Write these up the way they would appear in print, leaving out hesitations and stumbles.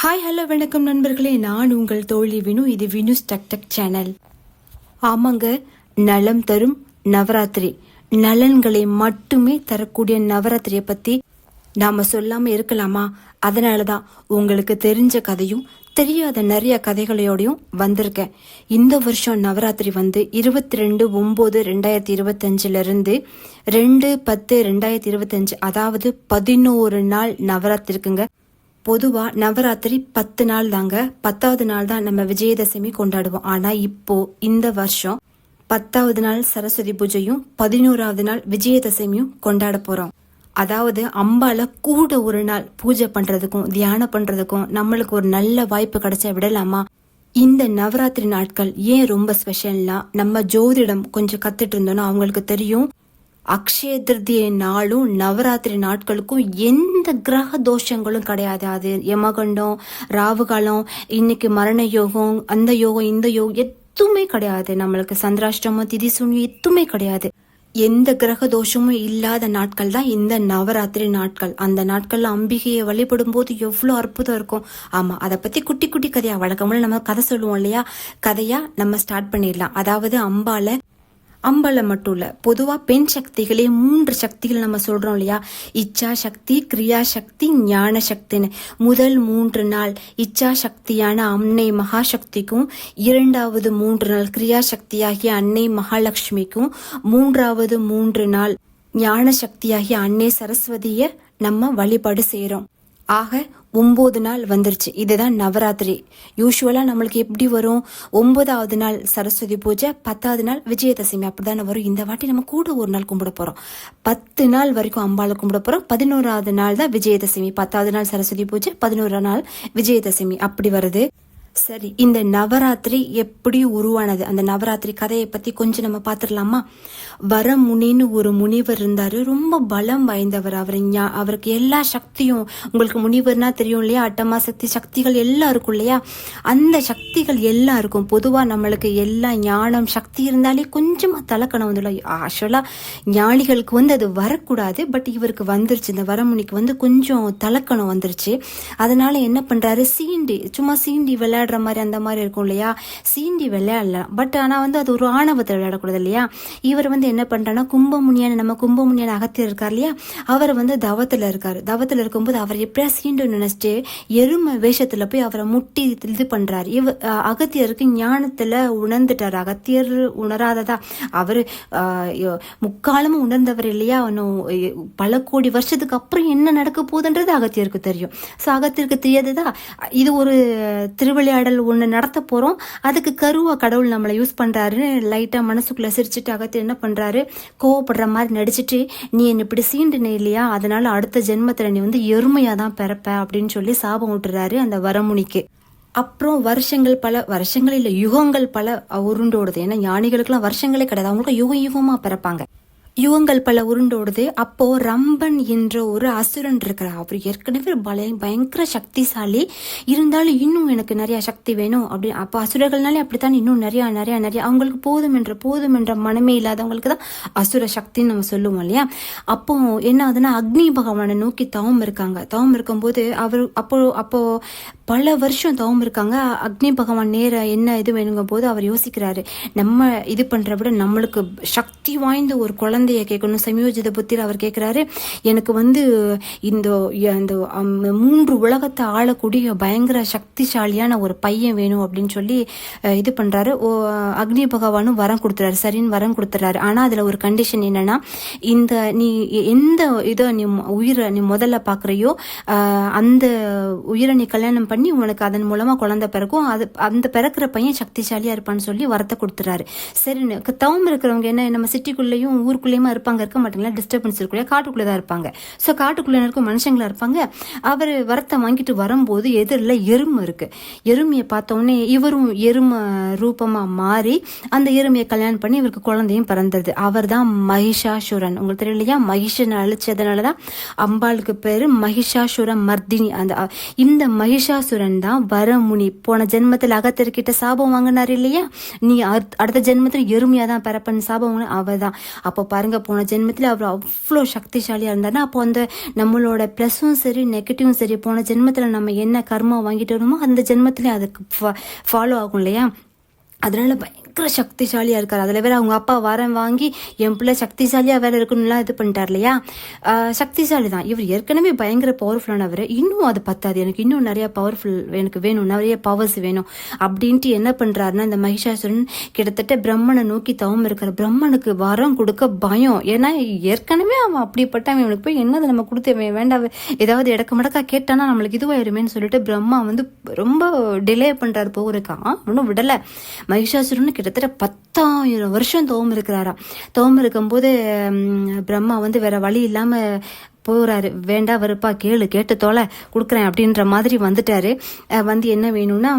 Hi hello வணக்கம் நண்பர்களே, நான் உங்கள் தோழி வினு. இது வினுஸ் டக் டக் சேனல். ஆமாங்க, நலம் தரும் நவராத்திரி, நலன்களை மட்டுமே தரக்கூடிய நவராத்திரியை பத்தி நாம சொல்லாம இருக்கலாமா? அதனாலதான் உங்களுக்கு தெரிஞ்ச கதையும் தெரியாத நிறைய கதைகளோடையும் வந்திருக்கேன். இந்த வருஷம் நவராத்திரி 22/9/2025 இருந்து 2/10/2025, அதாவது 11 நாள் நவராத்திரி இருக்குங்க. பொதுவா நவராத்திரி 10 நாள் தாங்க. 10வது நாள் தான் நம்ம விஜயதசமி கொண்டாடுவோம். ஆனா இப்போ இந்த வருஷம் 10வது நாள் சரஸ்வதி பூஜையும் 11வது நாள் விஜயதசமியும் கொண்டாட போறோம். அதாவது அம்பால கூட ஒரு நாள் பூஜை பண்றதுக்கும் தியானம் பண்றதுக்கும் நம்மளுக்கு ஒரு நல்ல வாய்ப்பு கிடைச்சா விடலாமா? இந்த நவராத்திரி நாட்கள் ஏன் ரொம்ப ஸ்பெஷல்னா, நம்ம ஜோதிடம் கொஞ்சம் கத்துட்டு இருந்தோம்னா அவங்களுக்கு தெரியும், அக்ஷய திருதியை நாளும் நவராத்திரி நாட்களுக்கும் எந்த கிரக தோஷங்களும் கிடையாது. அது யமகண்டம், ராவுகாலம், இன்னைக்கு மரண யோகம், அந்த யோகம் இந்த யோகம் எதுவுமே கிடையாது. நம்மளுக்கு சந்திராஷ்டமம், திதி சூன்யம் எதுவுமே கிடையாது. எந்த கிரக தோஷமும் இல்லாத நாட்கள் தான் இந்த நவராத்திரி நாட்கள். அந்த நாட்கள்ல அம்பிகையை வழிபடும் போது எவ்வளவு அற்புதம் இருக்கும். ஆமா, அதை பத்தி குட்டி குட்டி கதையா வழக்கமுள்ள நம்ம கதை சொல்லுவோம் இல்லையா, கதையா நம்ம ஸ்டார்ட் பண்ணிடலாம். அதாவது அம்பால மட்டும் இல்ல, பொதுவா பெண் சக்திகளே 3 சக்திகள் நம்ம சொல்றோம் இல்லையா, இச்சா சக்தி, கிரியா சக்தி, ஞான சக்தின்னு. முதல் 3 நாள் இச்சா சக்தியான அன்னை மகாசக்திக்கும், 2வது 3 நாள் கிரியா சக்தியாகிய அன்னை மகாலட்சுமிக்கும், 3வது 3 நாள் ஞான சக்தியாகிய அன்னை சரஸ்வதிய நம்ம வழிபாடு செய்யறோம். ஆக 9 நாள் வந்துருச்சு. இதுதான் நவராத்திரி. யூஸ்வலா நம்மளுக்கு எப்படி வரும், 9வது நாள் சரஸ்வதி பூஜை, 10வது நாள் விஜயதசமி, அப்படிதானே வரும். இந்த வாட்டி நம்ம கூட ஒரு நாள் கும்பிட போறோம். 10 நாள் வரைக்கும் அம்பாளை கும்பிட போறோம். 11வது நாள் தான் விஜயதசமி. 10வது நாள் சரஸ்வதி பூஜை, 11வது நாள் விஜயதசமி, அப்படி வருது. சரி, இந்த நவராத்திரி எப்படி உருவானது, அந்த நவராத்திரி கதையை பத்தி கொஞ்சம் நம்ம பாத்துடலாமா? வரமுனின்னு ஒரு முனிவர் இருந்தாரு. ரொம்ப பலம் வாய்ந்தவர். அவருக்கு எல்லா சக்தியும், உங்களுக்கு முனிவர்னா தெரியும் இல்லையா, அட்டமா சக்தி சக்திகள் எல்லாம் இருக்கும் இல்லையா, அந்த சக்திகள் எல்லாம் இருக்கும். பொதுவா நம்மளுக்கு எல்லா ஞானம் சக்தி இருந்தாலே கொஞ்சமா தலக்கணம் வந்து, ஆக்சுவலா ஞானிகளுக்கு அது வரக்கூடாது, பட் இவருக்கு வந்துருச்சு. இந்த வரமுனிக்கு கொஞ்சம் தலக்கணம் வந்துருச்சு. அதனால என்ன பண்றாரு, சும்மா சீண்டி விளையாடுற மாதிரி அந்த மாதிரி இருக்கும் இல்லையா, சீண்டி விளையாடலாம். பட் ஆனா அது ஒரு ஆணவத்தை விளையாடக்கூடாது இல்லையா. இவர் என்ன பண்றாருன்னா, நம்ம கும்பமுனியான அகத்தியர் இருக்கார் இல்லையா, அவர் தவத்துல இருக்காரு. தவத்துல இருக்கும்போது அவர் எப்படியா சீண்டு நினைச்சிட்டு எருமை வேஷத்துல போய் அவரை முட்டி இது பண்றாரு. அகத்தியருக்கு ஞானத்துல உணர்ந்துட்டாரு. அகத்தியர் உணராததா, அவரு முக்காலமும் உணர்ந்தவர் இல்லையா. பல கோடி வருஷத்துக்கு அப்புறம் என்ன நடக்க போகுதுன்றது அகத்தியருக்கு தெரியும். சோ அகத்தியருக்கு தெரியாததா, இது ஒரு திருவிளையாடல் ஒண்ணு நடத்த போறோம், அதுக்கு கருவா கடவுள் நம்மளை யூஸ் பண்றாருன்னு லைட்டா மனசுக்குள்ள சிரிச்சுட்டு அகத்தியர் என்ன பண்றாரு, கோவப்படுற மாதிரி நடிச்சிட்டு, நீ என்ன இப்படி சீண்டுனே இல்லையா, அதனால அடுத்த ஜென்மத்துல நீ எருமையா தான் பிறப்ப அப்படின்னு சொல்லி சாபம் விட்டுறாரு அந்த வரமுனிக்கு. அப்புறம் வருஷங்கள் இல்ல, யுகங்கள் பல உருண்டோடுது. ஏன்னா ஞானிகளுக்கு வருஷங்களே கிடையாது, அவங்களுக்கு யுக யுகமா பிறப்பாங்க. யுகங்கள் பல உருண்டோடுது. அப்போ ரம்பன் என்ற ஒரு அசுரன் இருக்கிறார். அவர் ஏற்கனவே பயங்கர சக்திசாலி, இருந்தாலும் இன்னும் எனக்கு நிறைய சக்தி வேணும் அப்படி. அப்போ அசுரர்கள்னாலே அப்படித்தான், இன்னும் நிறைய நிறைய நிறைய அவங்களுக்கு போதும் என்ற மனமே இல்லாதவங்களுக்கு தான் அசுர சக்தின்னு நம்ம சொல்லுவோம் இல்லையா. அப்போ என்ன ஆகுதுன்னா, அக்னி பகவானை நோக்கி தவம் இருக்காங்க. தவம் இருக்கும்போது அவர் அப்போ பல வருஷம் தவம் இருக்காங்க. அக்னி பகவான் நேர என்ன இது வேணுங்கும் போது அவர் யோசிக்கிறாரு, நம்ம இது பண்ற விட நம்மளுக்கு சக்தி வாய்ந்த ஒரு குழந்தைய கேட்கணும். சமயோஜித புத்திர அவர் கேட்கிறாரு, எனக்கு இந்த 3 உலகத்தை ஆளக்கூடிய பயங்கர சக்திசாலியான ஒரு பையன் வேணும் அப்படின்னு சொல்லி இது பண்றாரு. அக்னி பகவானும் வரம் கொடுத்துறாரு, சரின்னு வரம் கொடுத்துறாரு. ஆனா அதுல ஒரு கண்டிஷன் என்னன்னா, நீ எந்த இதை உயிரை நீ முதல்ல பாக்குறையோ அந்த உயிரை நீ கல்யாணம் பண்ணி உனக்கு அதன் மூலமா குழந்தை பிறக்கும், அந்த பிறக்கிற பையன் சக்திசாலியா இருப்பான்னு சொல்லி வரத்தை கொடுத்துறாரு. சரின்னு தவம் இருக்கிறவங்க என்ன, நம்ம சிட்டிக்குள்ளேயும் ஊருக்குள்ளேயுமா இருக்க மாட்டாங்களா, டிஸ்டர்பன்ஸ் இருக்குல்ல, காட்டுக்குள்ளதான் இருப்பாங்க. சோ காட்டுக்குள்ள இருக்கும் மனுஷங்களா இருப்பாங்க. அவர் வரத்தை வாங்கிட்டு வரும்போது எதிரில் எருமை இருக்கு. எருமையை பார்த்தோன்னே இவரும் எருமை ரூபமா மாறி அந்த எருமையை கல்யாணம் பண்ணி இவருக்கு குழந்தையும் பிறந்தது. அவர் தான் மகிஷாசுரன். உங்களுக்கு தெரியும் இல்லையா, மகிஷனை அழிச்சதுனாலதான் அம்பாளுக்கு பேரு மகிஷாசுர மர்தினி. இந்த மகிஷாசுரன் தான் வரமுனி. போன ஜென்மத்தில் அகத்தியர்கிட்ட சாபம் வாங்கினார் இல்லையா, நீ அடுத்த ஜென்மத்தில் எருமையா தான் பிறப்பன்னு சாபம் அவதான். அப்போ பாருங்க, போன ஜென்மத்தில் அவர் அவ்வளோ சக்திசாலியாக இருந்தாருன்னா அப்போ அந்த நம்மளோட ப்ளஸ்ஸும் சரி நெகட்டிவும் சரி போன ஜென்மத்தில் நம்ம என்ன கர்மா வாங்கிட்டு வரணுமோ அந்த ஜென்மத்திலே அதுக்கு ஃபாலோ ஆகும் இல்லையா. அதனால பயங்கர சக்திசாலியா இருக்காரு. அதுல வேற அவங்க அப்பா வரம் வாங்கி என் பிள்ளை சக்திசாலியா வேற இருக்கணும்லாம் இது பண்ணிட்டார் இல்லையா. சக்திசாலி தான் இவர், ஏற்கனவே பயங்கர பவர்ஃபுல்லானவர். இன்னும் அது பத்தாது, எனக்கு இன்னும் நிறைய பவர்ஃபுல் எனக்கு வேணும், நிறைய பவர்ஸ் வேணும் அப்படின்ட்டு என்ன பண்றாருன்னா இந்த மகிஷாசுரன் கிட்டத்தட்ட பிரம்மனை நோக்கி தவம் இருக்கிற. பிரம்மனுக்கு வரம் கொடுக்க பயம், ஏன்னா ஏற்கனவே அவன் அப்படிப்பட்டவன், இவனுக்கு போய் என்னது நம்ம கொடுத்து வேண்டாம் ஏதாவது இடக்க மடக்கா கேட்டானா நம்மளுக்கு இதுவாயிருமேன்னு சொல்லிட்டு பிரம்மா வந்து ரொம்ப டிலே பண்றாரு போகிறக்கான். ஒன்றும் விடலை. மகிஷாசுரன் கிட்டத்தட்ட 10,000 வருஷம் தவம் இருக்கிறாராம். தவம் இருக்கும்போது பிரம்மா வந்து வேற வழி இல்லாம போறாரு. வேண்டா வருப்பா, கேட்டு தோலை கொடுக்குறேன் அப்படின்ற மாதிரி வந்துட்டாரு. வந்து என்ன வேணும்னா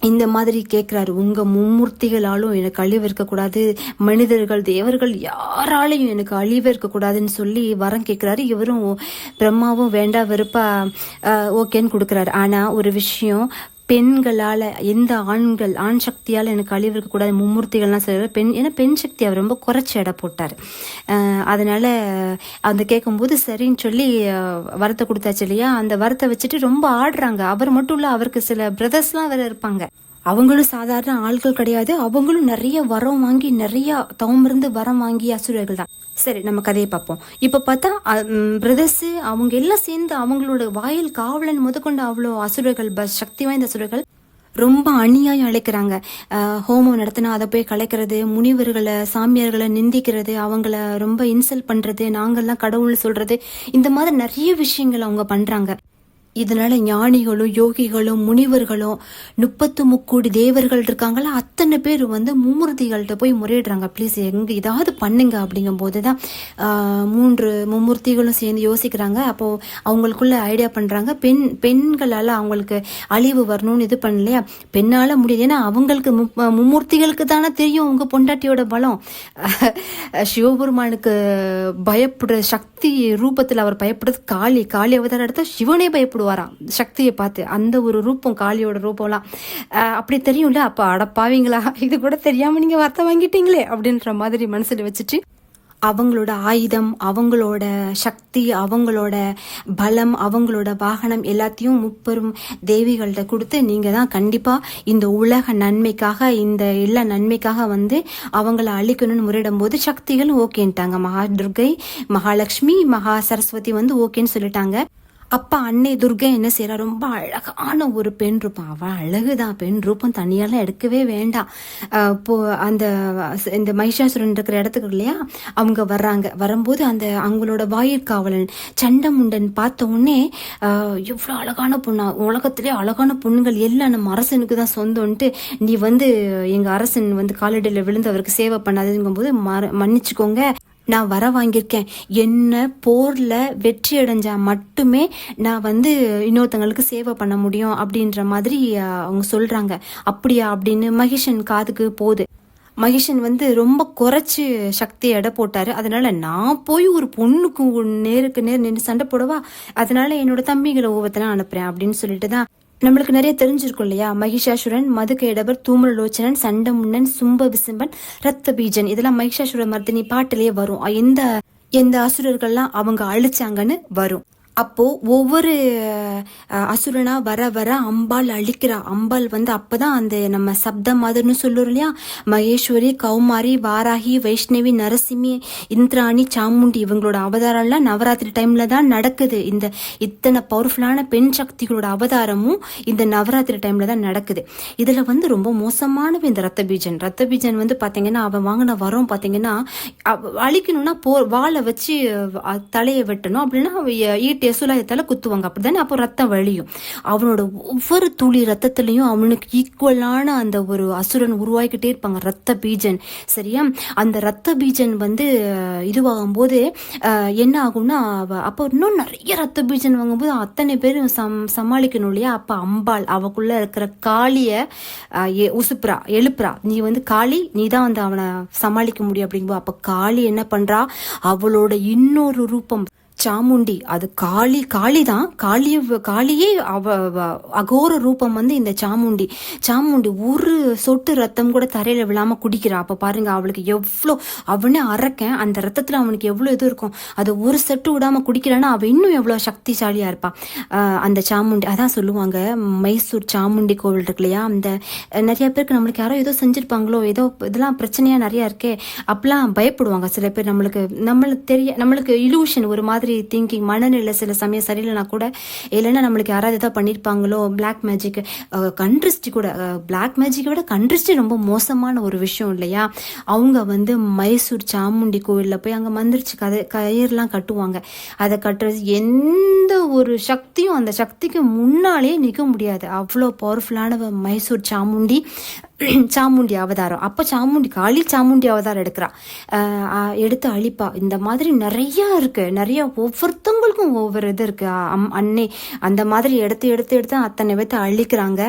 இந்த மாதிரி கேட்குறாரு, உங்க மும்மூர்த்திகளாலும் எனக்கு அழிவு இருக்கக்கூடாது, மனிதர்கள் தேவர்கள் யாராலையும் எனக்கு அழிவு இருக்கக்கூடாதுன்னு சொல்லி வரம் கேட்குறாரு. இவரும் பிரம்மாவும் வேண்டா வெறுப்பா ஓகேன்னு கொடுக்குறாரு. ஆனா ஒரு விஷயம், பெண்களால் எந்த ஆண் சக்தியால் எனக்கு அழிவு இருக்கக்கூடாது, மும்மூர்த்திகள்லாம் சொல்கிறார். ஏன்னா பெண் சக்தி அவர் ரொம்ப குறைச்சி எடை போட்டார். அதனால் அந்த கேட்கும்போது சரின்னு சொல்லி வரத்தை கொடுத்தாச்சு இல்லையா. அந்த வரத்தை வச்சுட்டு ரொம்ப ஆடுறாங்க. அவர் மட்டும் இல்லை, அவருக்கு சில பிரதர்ஸ்லாம் வேறு இருப்பாங்க. அவங்களும் சாதாரண ஆட்கள் கிடையாது. அவங்களும் நிறைய வரம் வாங்கி, நிறைய தவமிருந்து வரம் வாங்கி அசுரர்கள் தான். சரி, நம்ம கதையை பார்ப்போம். இப்போ பார்த்தா பிரதர்ஸ் அவங்க எல்லாம் சேர்ந்து அவங்களோட வாயில் காவலன் முதற்கொண்டு அவ்வளோ அசுரர்கள், சக்தி வாய்ந்த அசுரர்கள் ரொம்ப அநியாயம் அழைக்கிறாங்க. ஹோமம் நடத்தினா அதை போய் கலைக்கிறது, முனிவர்களை சாமியார்களை நிந்திக்கிறது, அவங்கள ரொம்ப இன்சல்ட் பண்றது, நாங்கள்லாம் கடவுள் சொல்றது, இந்த மாதிரி நிறைய விஷயங்கள் அவங்க பண்றாங்க. இதனால ஞானிகளும் யோகிகளும் முனிவர்களும் 33 கோடி தேவர்கள் இருக்காங்களா, அத்தனை பேர் வந்து மும்மூர்த்திகள்கிட்ட போய் முறையிடுறாங்க, ப்ளீஸ் ஏதாவது பண்ணுங்க. அப்படிங்கும் போதுதான் 3 மும்மூர்த்திகளும் சேர்ந்து யோசிக்கிறாங்க. அப்போ அவங்களுக்குள்ள ஐடியா பண்றாங்க, பெண்களால அவங்களுக்கு அழிவு வரணும்னு இது பண்ணலையா, பெண்ணால முடியாது. ஏன்னா அவங்களுக்கு மும்மூர்த்திகளுக்கு தானே தெரியும் உங்க பொண்டாட்டியோட பலம். சிவபெருமானுக்கு பயப்படுற சக்தி ரூபத்தில் அவர் பயப்படுறது காளி அவதாரம் எடுத்தா சிவனே பயப்படுவாராம் சக்தியை பார்த்து. அந்த ஒரு ரூபம், காளியோட ரூபம்லாம் அப்படி தெரியும்ல. அப்ப அடப்பாவீங்களா, இது கூட தெரியாம நீங்க வார்த்தை வாங்கிட்டீங்களே அப்படின்ற மாதிரி மனசுல வச்சுட்டு அவங்களோட ஆயுதம், அவங்களோட சக்தி, அவங்களோட பலம், அவங்களோட வாகனம் எல்லாத்தையும் முப்பெரும் தேவிகள்கிட்ட கொடுத்து நீங்க தான் கண்டிப்பா இந்த உலக நன்மைக்காக, இந்த எல்லா நன்மைக்காக வந்து அவங்கள அழிக்கணும்னு முறையிடும் போது சக்திகள் ஓகேன்ட்டாங்க. மகா துர்கை, மகாலட்சுமி, மகா சரஸ்வதி வந்து ஓகேன்னு சொல்லிட்டாங்க. அப்பா அன்னை துர்கை என்ன செய்யறா, ரொம்ப அழகான ஒரு பெண் ரூபம். அவ அழகுதான், பெண் ரூபம் தனியாலாம் எடுக்கவே வேண்டாம். இப்போ அந்த இந்த மகிஷாசுரன் இருக்கிற இடத்துக்கு இல்லையா அவங்க வர்றாங்க. வரும்போது அந்த அவங்களோட வாயிற்காவலன் சண்டமுண்டன் பார்த்த உடனே எவ்வளோ அழகான பொண்ணா, உலகத்திலே அழகான பொண்ணுகள் எல்லாம் நம்ம அரசனுக்கு தான் சொந்தம்ன்ட்டு, நீ வந்து எங்க அரசன் வந்து காலடியில் விழுந்து அவருக்கு சேவை பண்ணாதுங்கும் போது மன்னிச்சுக்கோங்க, நான் வர வாங்கியிருக்கேன். என்ன போர்ல வெற்றி அடைஞ்சா மட்டுமே நான் வந்து இன்னொருத்தங்களுக்கு சேவை பண்ண முடியும் அப்படின்ற மாதிரி அவங்க சொல்றாங்க. அப்படியா அப்படின்னு மகிஷன் காதுக்கு போகுது. மகிஷன் வந்து ரொம்ப குறைச்சு சக்தி எடை போட்டாரு. அதனால நான் போய் ஒரு பொண்ணுக்கு நேருக்கு நேர் நின்று சண்டை போடவா, அதனால என்னோட தம்பிகளை ஒவ்வொருத்தனா அனுப்புறேன் அப்படின்னு சொல்லிட்டு தான் நம்மளுக்கு நிறைய தெரிஞ்சிருக்கும் இல்லையா. மகிஷாசுரன், மதுகைடவர், தூமலோச்சனன், சண்டமுன்னன், சும்ப விசும்பன், ரத்த பீஜன், இதெல்லாம் மகிஷாசுர மர்தினி பாட்டிலேயே வரும். எந்த அசுரர்கள்லாம் அவங்க அழிச்சாங்கன்னு வரும். அப்போ ஒவ்வொரு அசுரனா வர வர அம்பாள் அழிக்கிறா. அம்பாள் வந்து அப்பதான் அந்த நம்ம சப்த மாதர்னு சொல்லுறோம் இல்லையா, மகேஸ்வரி, கௌமாரி, வாராகி, வைஷ்ணவி, நரசிம்மி, இந்திராணி, சாமுண்டி இவங்களோட அவதாரம்லாம் நவராத்திரி டைம்ல தான் நடக்குது. இந்த இத்தனை பவர்ஃபுல்லான பெண் சக்திகளோட அவதாரமும் இந்த நவராத்திரி டைம்ல தான் நடக்குது. இதுல வந்து ரொம்ப மோசமானவ இந்த ரத்த பீஜன் வந்து பாத்தீங்கன்னா அவன் வாங்கின வரம் பாத்தீங்கன்னா, அழிக்கணும்னா வாழை வச்சு தலையை வெட்டணும், அப்படின்னா சுலாயத்தால குத்துவாங்க, அப்படிதானே. அப்போ ரத்தம் வழியும். அவனோட ஒவ்வொரு துளி ரத்தத்திலையும் அவனுக்கு ஈக்குவலான அந்த ஒரு அசுரன் உருவாக்கிட்டே இருப்பாங்க, ரத்த பீஜன். சரியா, அந்த ரத்த பீஜன் வந்து இதுவாகும் போது என்ன ஆகும்னா, அப்போ இன்னும் நிறைய ரத்த பீஜன் வாங்கும்போது அத்தனை பேரும் சமாளிக்கணும் இல்லையா. அப்ப அம்பாள் அவக்குள்ள இருக்கிற காளிய எழுப்புறா, நீ வந்து காளி, நீ தான் வந்து அவனை சமாளிக்க முடியும் அப்படிங்கும்போது, அப்ப காளி என்ன பண்றா, அவளோட இன்னொரு ரூபம் சாமுண்டி அது காளிதான். காளியே அகோர ரூபம் வந்து இந்த சாமுண்டி. ஒரு சொட்டு ரத்தம் கூட தரையில விழாம குடிக்கிறா. அப்ப பாருங்க அவளுக்கு எவ்வளோ, அவனே அரக்கன், அந்த ரத்தத்துல அவனுக்கு எவ்வளவு இது இருக்கும். அது ஒரு சொட்டு விடாம குடிக்கிறான்னா அவ இன்னும் எவ்வளவு சக்திசாலியா இருப்பா அந்த சாமுண்டி. அதான் சொல்லுவாங்க மைசூர் சாமுண்டி கோவில் இருக்கு இல்லையா, அந்த நிறைய பேருக்கு நம்மளுக்கு யாரோ ஏதோ செஞ்சிருப்பாங்களோ, ஏதோ இதெல்லாம் பிரச்சனையா நிறைய இருக்கே அப்பெல்லாம் பயப்படுவாங்க சில பேர். நம்மளுக்கு இலூஷன் ஒரு மாதிரி திங்கிங், மனநிலை சில சமயம் சரியில்லைனா கூட, இல்லைன்னா நம்மளுக்கு யாராவது ஏதாவது பண்ணியிருப்பாங்களோ, பிளாக் மேஜிக், கண்ட்ரிஸ்டி கூட, பிளாக் மேஜிக்கை விட கண்ட்ரிஸ்டி ரொம்ப மோசமான ஒரு விஷயம் இல்லையா. அவங்க வந்து மைசூர் சாமுண்டி கோவிலில் போய் அங்கே மந்திரிச்சு கயிறுலாம் கட்டுவாங்க. அதை கட்டுறது எந்த ஒரு சக்தியும் அந்த சக்திக்கு முன்னாலே நிற்க முடியாது. அவ்வளோ பவர்ஃபுல்லான மைசூர் சாமுண்டி அவதாரம். அப்போ காளி சாமுண்டி அவதாரம் எடுத்து அழிப்பா. இந்த மாதிரி நிறைய இருக்கு, நிறைய ஒவ்வொருத்தவங்களுக்கும் ஒவ்வொரு இது இருக்கு. அன்னை அந்த மாதிரி எடுத்து அத்தனை பேர்த்த அழிக்கிறாங்க.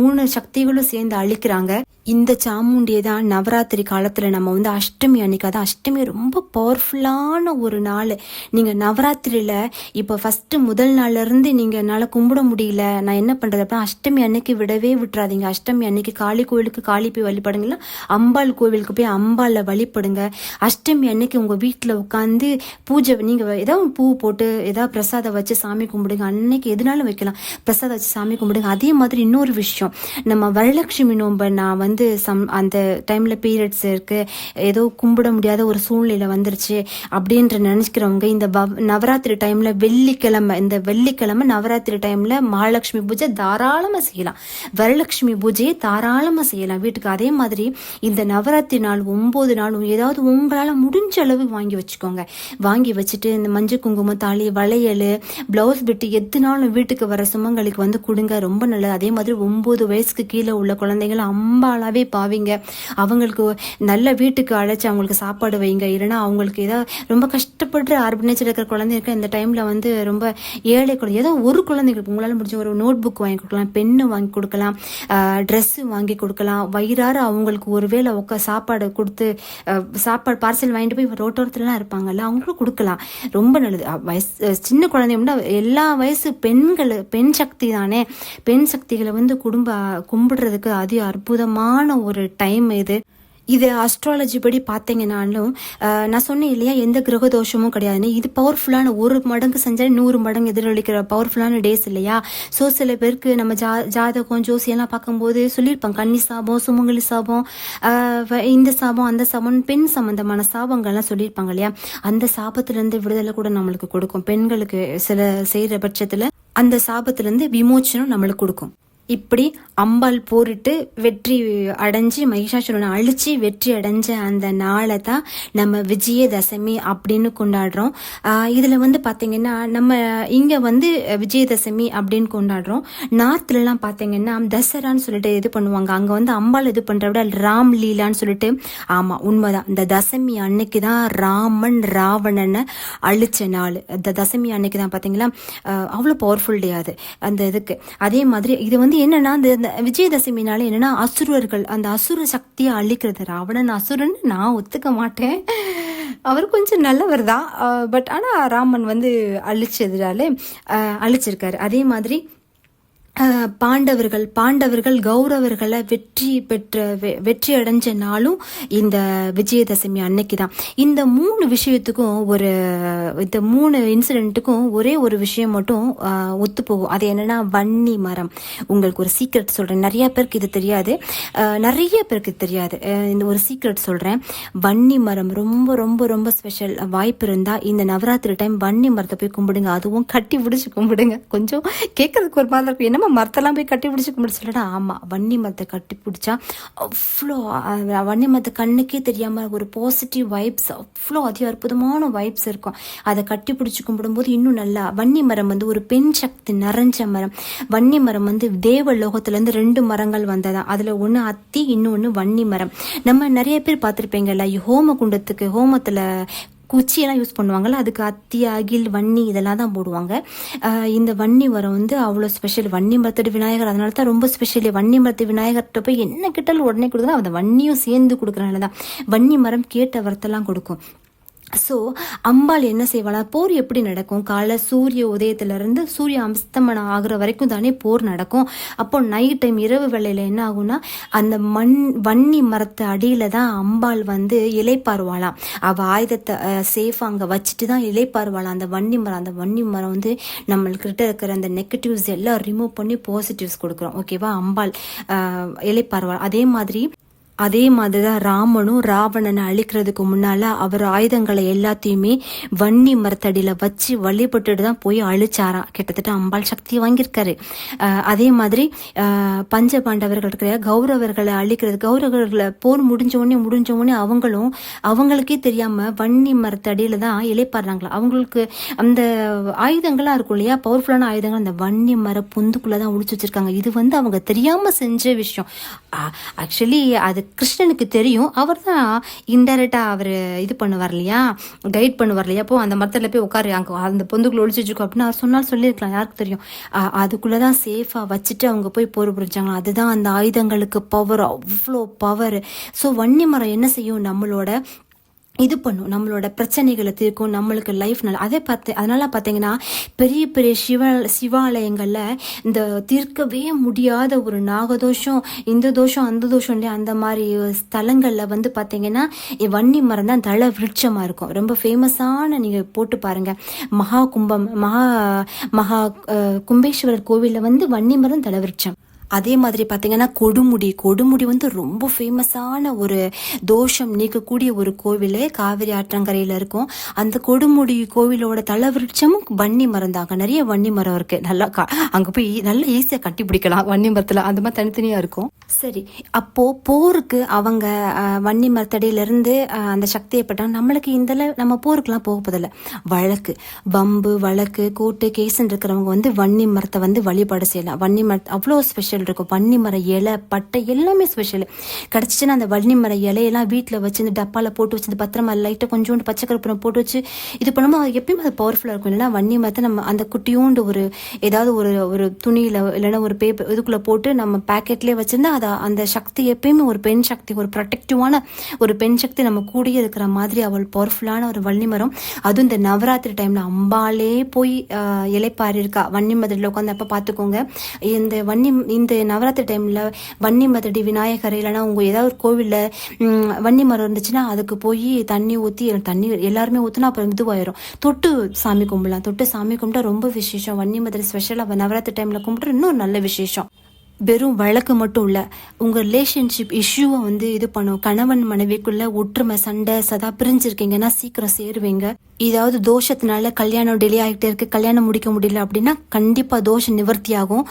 மூணு சக்திகளும் சேர்ந்து அழிக்கிறாங்க. இந்த சாமுண்டியை தான் நவராத்திரி காலத்துல நம்ம வந்து அஷ்டமி அன்னைக்கு, அதான் அஷ்டமி ரொம்ப பவர்ஃபுல்லான ஒரு நாள். நீங்க நவராத்திரியில இப்ப ஃபர்ஸ்ட் முதல் நாள்ல இருந்து நீங்க என்னால கும்பிட முடியல, நான் என்ன பண்றது அப்படின்னா, அஷ்டமி அன்னைக்கு விடவே விட்டுறாதீங்க. அஷ்டமி அன்னைக்கு காளி கோவிலுக்கு காளி போய் வழிபடுங்களா, அம்பாள் கோவிலுக்கு போய் அம்பாளை வழிபடுங்க. அஷ்டமி அன்னைக்கு உங்க வீட்டுல உட்காந்து பூஜை, நீங்க ஏதாவது பூ போட்டு ஏதாவது பிரசாதம் வச்சு சாமி கும்பிடுங்க. அன்னைக்கு எதுனாலும் வைக்கலாம், பிரசாதம் வச்சு சாமி கும்பிடுங்க. அதே மாதிரி இன்னொரு விஷயம், நம்ம வரலட்சுமி நோன்பை நான் வந்து அந்த டைம்ல பீரியட்ஸ் இருக்கு, ஏதோ கும்பிட முடியாத ஒரு சூழ்நிலை வந்துருச்சு அப்படின்ற நினைக்கிறவங்க இந்த நவராத்திரி டைம்ல வெள்ளிக்கிழமை நவராத்திரி டைம்ல மகாலட்சுமி பூஜை தாராளமா செய்யலாம், வரலட்சுமி பூஜையை தாராளமா செய்யலாம் வீட்டுக்கு. அதே மாதிரி இந்த நவராத்திரி நாள் 9 நாளும் ஏதாவது உங்களால முடிஞ்ச அளவு வாங்கி வச்சுக்கோங்க. வாங்கி வச்சுட்டு இந்த மஞ்சள் குங்குமம், தாலி, வளையல், பிளவுஸ் பிட்டு எதுனாலும் வீட்டுக்கு வர சுமங்களுக்கு வந்து கொடுங்க, ரொம்ப நல்லது. அதே மாதிரி 9 வயசுக்கு கீழே உள்ள குழந்தைகள் அம்பாளாவே பாவிங்க, அவங்களுக்கு நல்ல வீட்டுக்கு அழைச்சி அவங்களுக்கு சாப்பாடு வைங்க. இல்லைன்னா அவங்களுக்கு ஏதாவது ரொம்ப கஷ்டப்படுற ஆர்பனேஜ் இருக்கிற குழந்தைங்க இந்த டைம்ல வந்து ரொம்ப ஏழை குழந்தை, ஏதோ ஒரு குழந்தைங்களுக்கு உங்களால முடிஞ்ச ஒரு நோட் புக் வாங்கி கொடுக்கலாம், பென்னு வாங்கி கொடுக்கலாம், ட்ரெஸ் வாங்கி கொடுக்கலாம். வயிறார அவங்களுக்கு ஒருவேளை சாப்பாடு கொடுத்து, சாப்பாடு பார்சல் வாங்கிட்டு போய் ரோட்டோரத்துலாம் இருப்பாங்கல்ல, அவங்களும் கொடுக்கலாம், ரொம்ப நல்லது. சின்ன குழந்தைங்க எல்லா வயசு பெண் சக்தி தானே, பெண் சக்திகளை வந்து கும்பிடுறதுக்கு அதி அற்புதமான ஒரு டைம் இது அஸ்ட்ராலஜி படி பார்த்தீங்கன்னாலும், நான் சொன்னேன் இல்லையா, எந்த கிரக தோஷமும் கிடையாதுன்னு. இது பவர்ஃபுல்லான, ஒரு மடங்கு செஞ்சால் 100 மடங்கு எதிரொலிக்கிற பவர்ஃபுல்லான டேஸ் இல்லையா. ஸோ சில பேருக்கு நம்ம ஜாதகம் ஜோசியெல்லாம் பார்க்கும்போது சொல்லியிருப்பாங்க, கன்னி சாபம், சுமங்கலி சாபம், இந்த சாபம் அந்த சாபம், பெண் சம்பந்தமான சாபங்கள்லாம் சொல்லியிருப்பாங்க இல்லையா. அந்த சாபத்திலேருந்து விடுதலை கூட நம்மளுக்கு கொடுக்கும். பெண்களுக்கு சில செய்கிற பட்சத்தில் அந்த சாபத்திலேருந்து விமோச்சனம் நம்மளுக்கு கொடுக்கும். இப்படி அம்பாள் போரிட்டு வெற்றி அடைஞ்சு மகிஷாசுரனை அழிச்சு வெற்றி அடைஞ்ச அந்த நாளை தான் நம்ம விஜயதசமி அப்படின்னு கொண்டாடுறோம். இதுல வந்து பாத்தீங்கன்னா நம்ம இங்க வந்து விஜயதசமி அப்படின்னு கொண்டாடுறோம். நார்த்ல எல்லாம் பாத்தீங்கன்னா தசரான்னு சொல்லிட்டு இது பண்ணுவாங்க. அங்க வந்து அம்பாள் இது பண்ற விட ராம் லீலான்னு சொல்லிட்டு, ஆமா உண்மைதான், இந்த தசமி அன்னைக்கு தான் ராமன் ராவணனை அழிச்ச நாள். இந்த தசமி அன்னைக்கு தான் பாத்தீங்களா, அவ்வளவு பவர்ஃபுல் டே அது அந்த இதுக்கு. அதே மாதிரி இது வந்து என்னன்னா, இந்த விஜயதசமினால என்னன்னா, அசுரர்கள், அந்த அசுர சக்தியை அழிக்கிறது. ராவணன் அசுரன் நான் ஒத்துக்க மாட்டேன், அவர் கொஞ்சம் நல்லவர் தான், பட் ஆனா ராமன் வந்து அழிச்சிருக்காரு. அதே மாதிரி பாண்டவர்கள் கௌரவர்களை வெற்றி அடைஞ்ச நாளும் இந்த விஜயதசமி அன்னைக்கு தான். இந்த 3 விஷயத்துக்கும் இந்த 3 இன்சிடென்ட்டுக்கும் ஒரே ஒரு விஷயம் மட்டும் ஒத்து போகும். அது என்னன்னா, வன்னி மரம். உங்களுக்கு ஒரு சீக்ரெட் சொல்றேன், நிறைய பேருக்கு இது தெரியாது, இந்த ஒரு சீக்ரெட் சொல்றேன். வன்னி மரம் ரொம்ப ரொம்ப ரொம்ப ஸ்பெஷல். வாய்ப்பு இருந்தா இந்த நவராத்திரி டைம் வன்னி மரத்தை போய் கும்பிடுங்க, அதுவும் கட்டி பிடிச்சு கும்பிடுங்க. கொஞ்சம் கேட்கறதுக்கு ஒரு மாதிரி இருக்கும், என்னமா மரத்தெல்லாம் போய் கட்டி பிடிச்சி கும்பிட்டு சொல்லிட்டா, ஆமா வன்னி மரத்தை கட்டி பிடிச்சா அவ்வளோ, வன்னி மரத்தை கண்ணுக்கே தெரியாம ஒரு பாசிட்டிவ் வைப்ஸ், அவ்வளோ அதி அற்புதமான வைப்ஸ் இருக்கும். அதை கட்டி பிடிச்சி கும்பிடும்போது இன்னும் நல்லா. வன்னி மரம் வந்து ஒரு பெண் சக்தி நிறைஞ்ச மரம். வன்னி மரம் வந்து தேவ லோகத்துல இருந்து 2 மரங்கள் வந்ததா, அதுல ஒண்ணு அத்தி, இன்னொன்னு வன்னி மரம். நம்ம நிறைய பேர் பார்த்திருப்பீங்கல்ல, ஹோம குண்டத்துக்கு ஹோமத்துல குச்சியெல்லாம் யூஸ் பண்ணுவாங்கல்ல, அதுக்கு அத்தி, அகில், வன்னி இதெல்லாம் தான் போடுவாங்க. இந்த வன்னி மரம் வந்து அவ்வளோ ஸ்பெஷல். வன்னி மரத்தோட விநாயகர் அதனால தான் ரொம்ப ஸ்பெஷல். வன்னி மரத்து விநாயகர்கிட்ட போய் என்ன கிட்டாலும் உடனே கொடுக்குறா, அந்த வன்னியும் சேர்ந்து கொடுக்குறனால தான். வன்னி மரம் கேட்ட வரத்தெல்லாம் கொடுக்கும். ஸோ அம்பாள் என்ன செய்வாளா, போர் எப்படி நடக்கும், காலை சூரிய உதயத்திலிருந்து சூரிய அஸ்தமனம் ஆகுற வரைக்கும் தானே போர் நடக்கும். அப்போ நைட் டைம் இரவு வேளையில் என்ன ஆகும்னா, அந்த வன்னி மரத்து அடியில் தான் அம்பாள் வந்து இலைப்பாருவாளாம். அவள் ஆயுதத்தை சேஃபாக அங்கே வச்சுட்டு தான் இலைப்பாருவாளாம் அந்த வன்னி மரம். அந்த வன்னி மரம் வந்து நம்மள்கிட்ட இருக்கிற அந்த நெகட்டிவ்ஸ் எல்லாம் ரிமூவ் பண்ணி பாசிட்டிவ்ஸ் கொடுக்குறோம். ஓகேவா, அம்பாள் இலைப்பாருவாள். அதே மாதிரி தான் ராமனும் ராவணனை அழிக்கிறதுக்கு முன்னால அவர் ஆயுதங்களை எல்லாத்தையுமே வன்னி மரத்தடியில் வச்சு வழிபட்டுட்டு தான் போய் அழிச்சாராம். கிட்டத்தட்ட அம்பாள் சக்தி வாங்கியிருக்காரு. அதே மாதிரி பஞ்ச பாண்டவர்கள் இருக்கிற கௌரவர்களை அழிக்கிறது, கௌரவர்களை போர் முடிஞ்ச உடனே அவங்களுக்கே தெரியாம வன்னி மரத்தடியில தான் இலைப்பாடுறாங்களா. அவங்களுக்கு அந்த ஆயுதங்களா இருக்கும் இல்லையா, பவர்ஃபுல்லான ஆயுதங்கள் அந்த வன்னி மர பொந்துக்குள்ளதான் ஒழிச்சு வச்சிருக்காங்க. இது வந்து அவங்க தெரியாம செஞ்ச விஷயம். ஆக்சுவலி அது கிருஷ்ணனுக்கு தெரியும். அவர் தான் இன்டைரக்டா அவர் இது பண்ணுவார் இல்லையா, கைட் பண்ணுவார் இல்லையா. அப்போ அந்த மரத்துல போய் உட்காரு, அங்கே அந்த பொந்துக்குள்ள ஒழிச்சு வச்சுக்கோ அப்படின்னு அவர் சொன்னாலும் சொல்லியிருக்கலாம், யாருக்கு தெரியும். அதுக்குள்ளதான் சேஃபா வச்சுட்டு அவங்க போய் போர் புரிஞ்சாங்க. அதுதான் அந்த ஆயுதங்களுக்கு பவர், அவ்வளோ பவர். ஸோ வன்னி மரம் என்ன செய்யும், நம்மளோட இது பண்ணும், நம்மளோட பிரச்சனைகளை தீர்க்கும், நம்மளுக்கு லைஃப் நல்லா. அதனால பார்த்தீங்கன்னா பெரிய பெரிய சிவாலயங்கள்ல இந்த தீர்க்கவே முடியாத ஒரு நாகதோஷம், இந்த தோஷம் அந்த தோஷம் இல்லையா, அந்த மாதிரி ஸ்தலங்கள்ல வந்து பார்த்தீங்கன்னா வன்னி மரம் தான் தல விருட்சமா இருக்கும். ரொம்ப ஃபேமஸான, நீங்க போட்டு பாருங்க, மகா கும்பேஸ்வரர் கோவில்ல வந்து வன்னி மரம் தல விருட்சம். அதே மாதிரி பார்த்தீங்கன்னா கொடுமுடி வந்து ரொம்ப ஃபேமஸான ஒரு தோஷம் நீக்கக்கூடிய ஒரு கோவில், காவிரி ஆற்றங்கரையில் இருக்கும். அந்த கொடுமுடி கோவிலோட தலவிருட்சமும் வன்னி மரம் தாங்க. நிறைய வன்னி மரம் இருக்கு. நல்லா அங்கே போய் நல்லா ஈஸியாக கட்டி பிடிக்கலாம் வன்னி மரத்தில், அந்த மாதிரி தனித்தனியாக இருக்கும். சரி, அப்போ போருக்கு அவங்க வன்னி மரத்தடியிலிருந்து அந்த சக்தியை பட்டாங்க. நம்மளுக்கு நம்ம போருக்குலாம் போகப்பதில்லை. வழக்கு கோர்ட்டு கேஸ்ன்னு இருக்கிறவங்க வந்து வன்னி மரத்தை வந்து வழிபாடு செய்யலாம். வன்னி மரத்தை அவ்வளோ ஸ்பெஷல் இருக்கும். வன்னி மர இலை பட்டை எல்லாமே ஸ்பெஷல். கிடச்சிச்சுன்னா அந்த வன்னி மர இலையெல்லாம் வீட்டில் வச்சு இந்த டப்பாவில் போட்டு வச்சு பத்திரமா லைட்டாக கொஞ்சோண்டு பச்சை கருப்பூரம் போட்டு வச்சு இது பண்ணும்போது எப்பயுமே அது பவர்ஃபுல்லாக இருக்கும். இல்லைன்னா வன்னி மரத்தை நம்ம அந்த குட்டியோண்டு ஏதாவது ஒரு துணியில் இல்லைன்னா ஒரு பேப்பர் இதுக்குள்ளே போட்டு நம்ம பேக்கெட்லேயே வச்சுருந்தா அந்த சக்தி எப்பயுமே ஒரு பெண் சக்தி, ஒரு ப்ரொடெக்டிவான ஒரு பெண் சக்தி நம்ம கூடயே இருக்கிற மாதிரி அவள் பவர்ஃபுல்லான ஒரு வன்னி மரம். அதுவும் இந்த நவராத்திரி டைமில் அம்பாலே போய் இலைப்பாரி இருக்கா வன்னி மரத்தில் உட்காந்து. அப்போ பார்த்துக்கோங்க, இந்த நவராத்திரி டைம்ல வன்னி மரத்தடி விநாயகர் இல்லைன்னா உங்க ஏதாவது ஒரு கோவிலில் வன்னி மரம் இருந்துச்சுன்னா அதுக்கு போய் தண்ணி ஊற்றி எல்லாருமே ஊற்றினா அப்புறம் இதுவாயிரும். தொட்டு சாமி கும்பிட்டா ரொம்ப விசேஷம். வன்னி மரத்தடி ஸ்பெஷலாக நவராத்திரி டைம்ல கும்பிட்டு இன்னும் நல்ல விசேஷம். வெறும் வழக்கு மட்டும் இல்லை, உங்கள் ரிலேஷன்ஷிப் இஷ்யூவை வந்து இது பண்ணும். கணவன் மனைவிக்குள்ள ஒற்றுமை, சண்டை சதா பிரிஞ்சிருக்கீங்கன்னா சீக்கிரம் சேருவீங்க. ஏதாவது தோஷத்தினால கல்யாணம் டிலே ஆகிட்டே இருக்கு, கல்யாணம் முடிக்க முடியல அப்படின்னா கண்டிப்பாக தோஷம் நிவர்த்தி ஆகும்,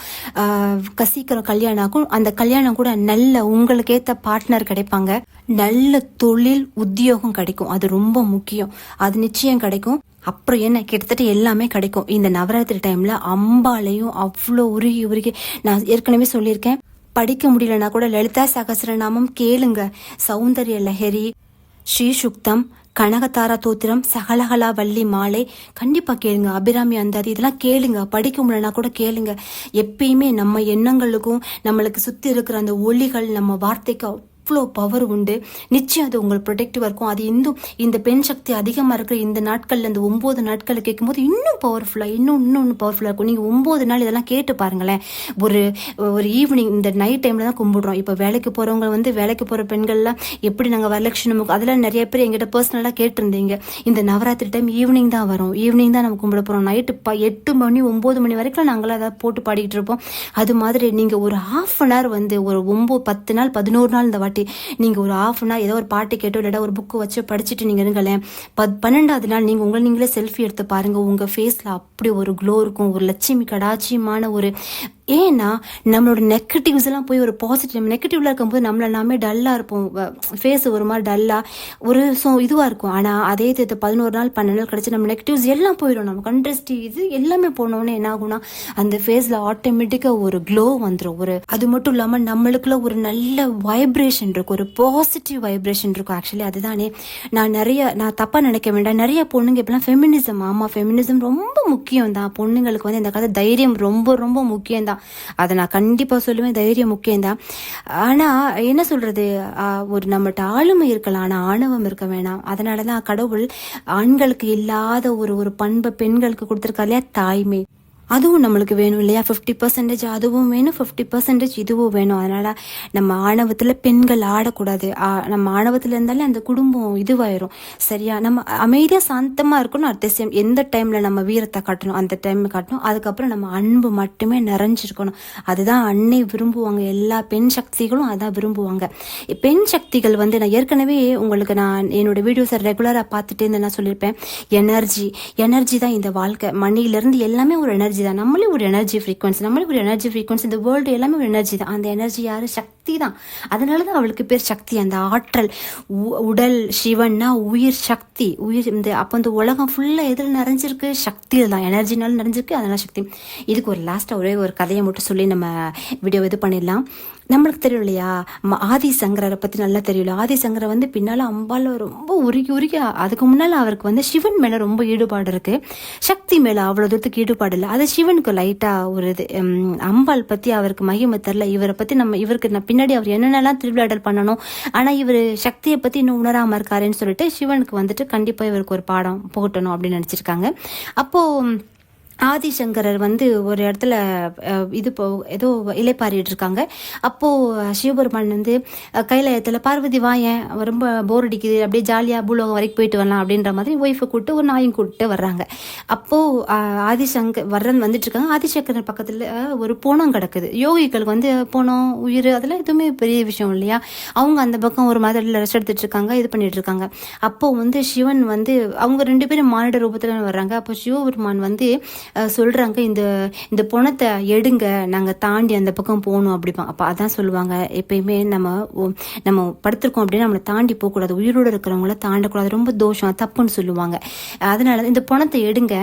சீக்கிரம் கல்யாணம் ஆகும். அந்த கல்யாணம் கூட நல்ல உங்களுக்கு ஏற்ற பார்ட்னர் கிடைப்பாங்க, நல்ல தொழில் உத்தியோகம் கிடைக்கும். அது ரொம்ப முக்கியம், அது நிச்சயம் கிடைக்கும். அப்புறம் என்ன, கிட்டத்தட்ட எல்லாமே கிடைக்கும். இந்த நவராத்திரி டைம்ல அம்பாலையும் அவ்வளோ உருகி நான் ஏற்கனவே சொல்லியிருக்கேன், படிக்க முடியலன்னா கூட லலிதா சகஸ்ரநாமம் கேளுங்க. சௌந்தர்ய லஹரி, ஸ்ரீசுக்தம், கனகதாரா தோத்திரம், சகலகலா வள்ளி மாலை கண்டிப்பா கேளுங்க. அபிராமி அந்தாதி இதெல்லாம் கேளுங்க. படிக்க முடியலன்னா கூட கேளுங்க. எப்பயுமே நம்ம எண்ணங்களுக்கும் நம்மளுக்கு சுத்தி இருக்கிற அந்த ஒளிகள் நம்ம வார்த்தைக்கு அவ்வளோ பவர் உண்டு. நிச்சயம் அது உங்களுக்கு ப்ரொடெக்டிவாக இருக்கும். அது இந்த பெண் சக்தி அதிகமாக இருக்கிற இந்த நாட்களில், இந்த 9 நாட்கள் கேட்கும்போது இன்னும் பவர்ஃபுல்லாக இன்னும் பவர்ஃபுல்லாக இருக்கும். நீங்கள் 9 நாள் இதெல்லாம் கேட்டு பாருங்களேன். ஒரு ஈவினிங் இந்த நைட் டைமில் தான் கும்பிடுறோம். இப்போ வேலைக்கு போகிறவங்க வந்து வேலைக்கு போகிற பெண்கள்லாம் எப்படி நாங்கள் வரலட்சுமி அதெல்லாம் நிறைய பேர் எங்கிட்ட பர்சனலாக கேட்டிருந்தீங்க. இந்த நவராத்திரி டைம் ஈவினிங் தான் வரும், ஈவினிங் தான் நம்ம கும்பிட போகிறோம். நைட்டு 8 மணி 9 மணி வரைக்கும் நாங்களாம் அதை போட்டு பாடிக்கிட்டு இருப்போம். அது மாதிரி நீங்கள் ஒரு ½ வந்து ஒரு 10 நாள் 11 நாள் இந்த வாட்டி நீங்க ஒரு ½ ஏதோ ஒரு பாட்டு கேட்டோ இல்லைடா ஒரு புக்கு வச்சு படிச்சுட்டு நீங்க இருங்களேன். 12வது நாள் நீங்களே செல்ஃபி எடுத்து பாருங்க. உங்க ஃபேஸ்ல அப்படி ஒரு க்ளோ இருக்கும், ஒரு லட்சுமி கடாட்சியமான ஒரு. ஏன்னா நம்மளோட நெகட்டிவ்ஸ் எல்லாம் போய் ஒரு பாசிட்டிவ், நெகட்டிவ்ல இருக்கும்போது நம்மள எல்லாமே டல்லா இருப்போம், ஃபேஸ் ஒரு மாதிரி டல்லா ஒரு இதுவா இருக்கும். ஆனா அதே 11 நாள் 12 நாள் கழிச்சு நம்ம நெகட்டிவ்ஸ் எல்லாம் போயிடும். நம்ம கண்ட்ரெஸ்ட் இது எல்லாமே போனோடனே என்ன ஆகும்னா அந்த ஃபேஸ்ல ஆட்டோமேட்டிக்கா ஒரு க்ளோ வந்துடும். அது மட்டும் இல்லாம நம்மளுக்குள்ள ஒரு நல்ல வைப்ரேஷன் இருக்கும், ஒரு பாசிட்டிவ் வைப்ரேஷன் இருக்கும். ஆக்சுவலி அதுதானே நான் தப்பா நினைக்க வேண்டாம். நிறைய பொண்ணுங்க இப்பெல்லாம் ஃபெமினிசம், ஆமா ஃபெமினிசம் ரொம்ப முக்கியம் தான். பொண்ணுங்களுக்கு வந்து இந்த காலத்து தைரியம் ரொம்ப ரொம்ப முக்கியம் தான். தான். அதை நான் கண்டிப்பா சொல்லுவேன், தைரியம் முக்கியம்தான். ஆனா என்ன சொல்றது, ஒரு நம்மகிட்ட ஆளுமை இருக்கலாம், ஆனா ஆணவம் இருக்க வேணாம். அதனாலதான் கடவுள் ஆண்களுக்கு இல்லாத ஒரு பண்பை பெண்களுக்கு கொடுத்திருக்கா இல்லையா, தாய்மை. அதுவும் நம்மளுக்கு வேணும் இல்லையா, 50% அதுவும் வேணும், 50% இதுவும் வேணும். அதனால நம்ம ஆணவத்துல பெண்கள் ஆடக்கூடாது. நம்ம ஆணவத்துல இருந்தாலே அந்த குடும்பம் இதுவாயிரும். சரியா, நம்ம அமைதியா சாந்தமா இருக்கணும். அட் த சேம் எந்த டைம்ல நம்ம வீரத்தை காட்டணும் அந்த டைம் காட்டணும். அதுக்கப்புறம் நம்ம அன்பு மட்டுமே நிறைஞ்சிருக்கணும். அதுதான் அன்னை விரும்புவாங்க, எல்லா பெண் சக்திகளும் அதான் விரும்புவாங்க. பெண் சக்திகள் வந்து நான் ஏற்கனவே உங்களுக்கு நான் என்னோட வீடியோஸை ரெகுலரா பார்த்துட்டே இருந்து நான் சொல்லியிருப்பேன், எனர்ஜி தான் இந்த வாழ்க்கை. மணிலிருந்து எல்லாமே ஒரு எனர்ஜி தான். நம்மளே ஒரு எனர்ஜி ஃப்ரீக்வன்சி, இந்த வேர்ல்டு எல்லாமே ஒரு எனர்ஜி தான். அந்த எனர்ஜி யாரு, சக்தி தான். அதனாலதான் அவளுக்கு பேர் சக்தி. அந்த ஆற்றல், உடல் சிவன்னா உயிர் சக்தி, உயிர். அப்போ இந்த உலகம் ஃபுல்லா எதில் நிறைஞ்சிருக்கு, சக்தியில் தான், எனர்ஜினால நிறைஞ்சிருக்கு. அதனால சக்தி. இதுக்கு ஒரு லாஸ்டா ஒரே ஒரு கதையை மட்டும் சொல்லி நம்ம வீடியோ இது பண்ணிடலாம். நம்மளுக்கு தெரியும் இல்லையா, ஆதிசங்கரரை பத்தி நல்லா தெரியல. ஆதிசங்கரை வந்து பின்னால அம்பால ரொம்ப உருகி அதுக்கு முன்னால அவருக்கு வந்து சிவன் மேல ரொம்ப ஈடுபாடு இருக்கு, சக்தி மேல அவ்வளவு தூரத்துக்கு ஈடுபாடு இல்லை. அது சிவனுக்கு லைட்டா ஒரு இது. அம்பாள் பத்தி அவருக்கு மகிமை தெரியல. இவரை பத்தி இவருக்கு பின்னாடி அவர் என்னென்னலாம் திருவிழாடல் பண்ணணும், ஆனா இவர் சக்தியை பத்தி இன்னும் உணராம இருக்காருன்னு சொல்லிட்டு சிவனுக்கு வந்துட்டு கண்டிப்பா இவருக்கு ஒரு பாடம் புகட்டணும் அப்படின்னு நினைச்சிருக்காங்க. அப்போ ஆதிசங்கரர் வந்து ஒரு இடத்துல ஏதோ இலைப்பாரிட்டு இருக்காங்க. அப்போ சிவபெருமான் வந்து கைலாயத்துல பார்வதி வாயன் ரொம்ப போர் அடிக்குது, அப்படியே ஜாலியா பூலோகம் வரைக்கும் போயிட்டு வரலாம் அப்படின்ற மாதிரி ஒய்ஃபை கூப்பிட்டு ஒரு நாயும் கூப்பிட்டு வர்றாங்க. அப்போ வர்றன் வந்துட்டு இருக்காங்க. ஆதிசங்கரர் பக்கத்துல ஒரு போனம் கிடக்குது. யோகிகளுக்கு வந்து போனம் உயிர் அதெல்லாம் எதுவுமே பெரிய விஷயம் இல்லையா. அவங்க அந்த பக்கம் ஒரு மாதிரி ரெஸ்ட் எடுத்துட்டு இருக்காங்க, இது பண்ணிட்டு இருக்காங்க. அப்போ வந்து சிவன் வந்து அவங்க 2 பேரும் மானிட ரூபத்துல வர்றாங்க. அப்போ சிவபெருமான் வந்து சொல்றாங்க, இந்த பணத்தை எடுங்க, நாங்க தாண்டி அந்த பக்கம் போகணும் அப்படிப்பாங்க. அப்ப அதான் சொல்லுவாங்க, எப்பயுமே நம்ம படுத்திருக்கோம் அப்படின்னா நம்மளை தாண்டி போக கூடாது, உயிரோட இருக்கிறவங்கள தாண்டக்கூடாது, ரொம்ப தோஷம் தப்புன்னு சொல்லுவாங்க. அதனால இந்த பணத்தை எடுங்க,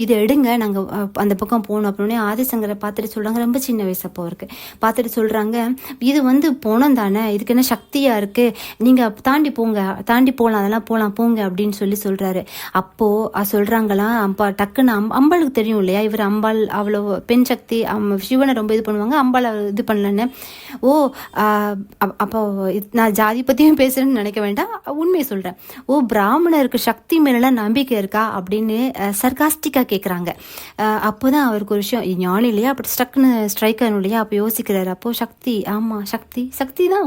இதை எடுங்க, நாங்க அந்த பக்கம் போகணும் அப்படின்னு ஆதிசங்கரை பார்த்துட்டு சொல்றாங்க. ரொம்ப சின்ன வயசு அப்போ இருக்கு. பார்த்துட்டு சொல்றாங்க, இது வந்து பணம் தானே, இதுக்கு என்ன சக்தியா இருக்கு, நீங்க தாண்டி போகலாம், அதெல்லாம் போகலாம் போங்க அப்படின்னு சொல்றாரு. அப்போ சொல்றாங்களாம், அப்பா டக்குன்னு அம்பாளுக்கு தெரியும் இல்லையா, இவர் அம்பாள் அவ்வளவு பெண் சக்தி, சிவனை ரொம்ப இது பண்ணுவாங்க, அம்பாள் இது பண்ணலன்னு. அப்போ நான் ஜாதி பத்தியும் பேசுறேன்னு நினைக்க வேண்டாம், உண்மையை சொல்றேன். பிராமணருக்கு சக்தி மேலாம் நம்பிக்கை இருக்கா அப்படின்னு சர்காஸ்டிக்கா கேட்குறாங்க. அப்போதான் அவருக்கு ஒரு விஷயம் ஞானம் இல்லையா, அப்படி ஸ்டக்குன்னு ஸ்ட்ரைக் ஆகணும் இல்லையா. அப்போ யோசிக்கிறாரு. அப்போ சக்தி, ஆமா சக்தி தான்,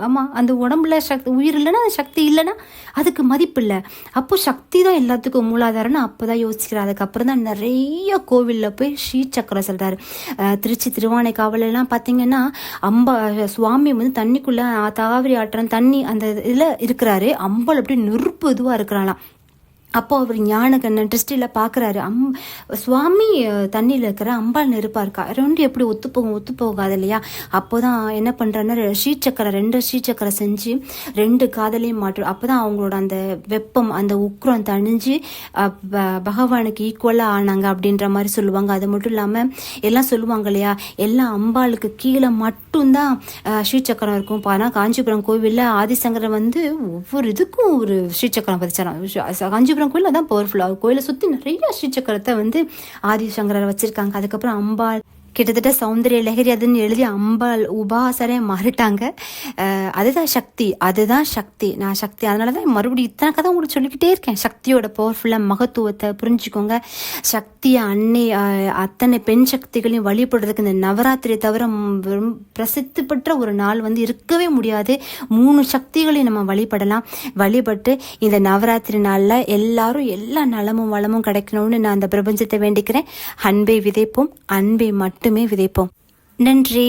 ஆமா அந்த உடம்புல சக்தி, உயிர் இல்லைன்னா சக்தி இல்லைன்னா அதுக்கு மதிப்பு இல்லை. அப்போ சக்தி தான் எல்லாத்துக்கும் மூலாதாரம்னு அப்போதான் யோசிக்கிறார். அதுக்கப்புறம் தான் நிறைய கோவில்ல போய் ஸ்ரீ சக்கரம் சொல்றாரு. திருச்சி திருவானைக்காவல் எல்லாம் பாத்தீங்கன்னா சுவாமி வந்து தண்ணிக்குள்ள தாவரி ஆற்றம் தண்ணி அந்த இதுல இருக்கிறாரு. அம்பாள் அப்படி நெருப்பு இதுவா இருக்கிறாளாம். அப்போ அவர் ஞான கண்ணன் திருஷ்டியில பாக்குறாரு, சுவாமி தண்ணியில இருக்கிற அம்பாள் நெருப்பா இருக்கா, ரெண்டு எப்படி ஒத்து போகாது இல்லையா. அப்போதான் என்ன பண்றாருன்னா 2 ஸ்ரீசக்கரம் செஞ்சு 2 காதலையும் மாற்று. அப்போதான் அவங்களோட அந்த வெப்பம், அந்த உக்ரம் தணிஞ்சு பகவானுக்கு ஈக்குவலா ஆனாங்க அப்படின்ற மாதிரி சொல்லுவாங்க. அது மட்டும் இல்லாம எல்லாம் சொல்லுவாங்க இல்லையா, எல்லாம் அம்பாளுக்கு கீழே மட்டும்தான் ஸ்ரீசக்கரம் இருக்கும். ஆனா காஞ்சிபுரம் கோவில்ல ஆதிசங்கரன் வந்து ஒவ்வொரு இதுக்கும் ஒரு ஸ்ரீசக்கரம் பதிச்சாராம். காஞ்சிபுரம் கோயில் அதான் பவர்ஃபுல்லா, கோயிலை சுத்தி நிறைய ஸ்ரீசக்கரத்தை வந்து ஆதிசங்கரர் வச்சிருக்காங்க. அதுக்கப்புறம் அம்பாள் கிட்டத்தட்ட சௌந்தரிய லஹரி அதுன்னு எழுதி அம்பாள் உபாசரே மாறிட்டாங்க. அதுதான் சக்தி. நான் சக்தி. அதனாலதான் மறுபடியும் இத்தனை கதை உங்களுக்கு சொல்லிக்கிட்டே இருக்கேன். சக்தியோட பவர்ஃபுல்லா மகத்துவத்தை புரிஞ்சுக்கோங்க. சக்தியை அத்தனை பெண் சக்திகளையும் வழிபடுறதுக்கு இந்த நவராத்திரி தவிர பிரசித்தி பெற்ற ஒரு நாள் வந்து இருக்கவே முடியாது. 3 சக்திகளையும் நம்ம வழிபட்டு இந்த நவராத்திரி நாள்ல எல்லாரும் எல்லா நலமும் வளமும் கிடைக்கணும்னு நான் அந்த பிரபஞ்சத்தை வேண்டிக்கிறேன். அன்பை விதைப்போம், அன்பை மட்டுமே விதைப்போம். நன்றி.